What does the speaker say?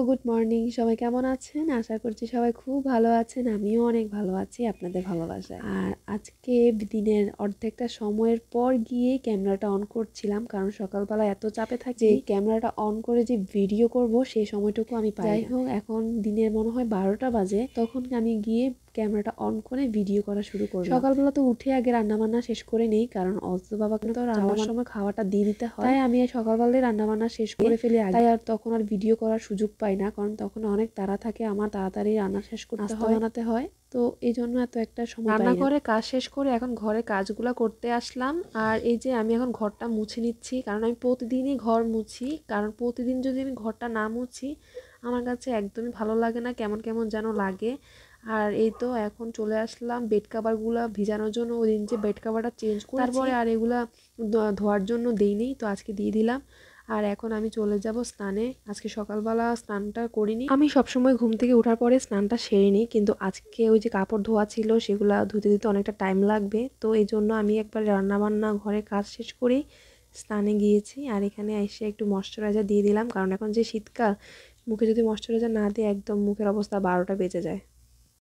Good morning. সবাই কেমন আছেন? আশা করছি সবাই খুব ভালো আছেন। আমিও অনেক ভালো আছি আপনাদের ভালোবাসায়। আর আজকে দিনের অর্ধেকটা সময়ের পর গিয়ে ক্যামেরাটা অন করছিলাম, কারণ সকালবেলা এত চাপে থাকি যে ক্যামেরাটা অন করে যে ভিডিও করব সেই সময়টুকু আমি পাই না। যাই হোক, এখন দিনের মনে হয় 12টা বাজে, তখন আমি গিয়ে ক্যামেরাটা অন করে ভিডিও করা শুরু করলাম। সকালবেলা তো উঠে আগে রান্নাবান্না শেষ করে নেই, কারণ অজু বাবাকে তো রান্নার সময় খাওয়াটা দিয়ে দিতে হয়। তাই আমি সকালবেলায় রান্নাবান্না শেষ করে ফেলি আগে। তাই আর তখন আর ভিডিও করার সুযোগ পাই না, কারণ তখন অনেক তাড়া থাকে, আমার তাড়াতাড়ি রান্না শেষ করতে হয়, বানাতে হয়। তো এই জন্য এত একটা সময় পাই না। রান্নাঘরে কাজ শেষ করে এখন ঘরে কাজগুলো করতে আসলাম। আর এই যে আমি এখন ঘরটা মুছে নিচ্ছি, কারণ আমি প্রতিদিনই ঘর মুছি। কারণ প্রতিদিন যদি আমি ঘরটা না মুছি আমার কাছে একদমই ভালো লাগে না, কেমন কেমন যেন লাগে। আর এই তো এখন চলে আসলাম বেড কাভারগুলো ভিজানোর জন্য। ওই দিন যে বেড কাভারটা চেঞ্জ করে তারপরে আর এগুলা ধোয়ার জন্য দেইনি, তো আজকে দিয়ে দিলাম। আর এখন আমি চলে যাব স্নানে। আজকে সকালবেলা স্নানটা করিনি, আমি সবসময় ঘুম থেকে ওঠার পরে স্নানটা সেরে নিই, কিন্তু আজকে ওই যে কাপড় ধোয়া ছিল সেগুলো ধুতে দিতে অনেকটা টাইম লাগবে। তো এই জন্য আমি একবার রান্নাবান্না ঘরে কাজ শেষ করেই স্নানে গিয়েছি। আর এখানে এসে একটু ময়শ্চারাইজার দিয়ে দিলাম, কারণ এখন যে শীতকাল, মুখে যদি ময়শ্চারাইজার না দিয়ে একদম মুখের অবস্থা 12টা বেজে যায়।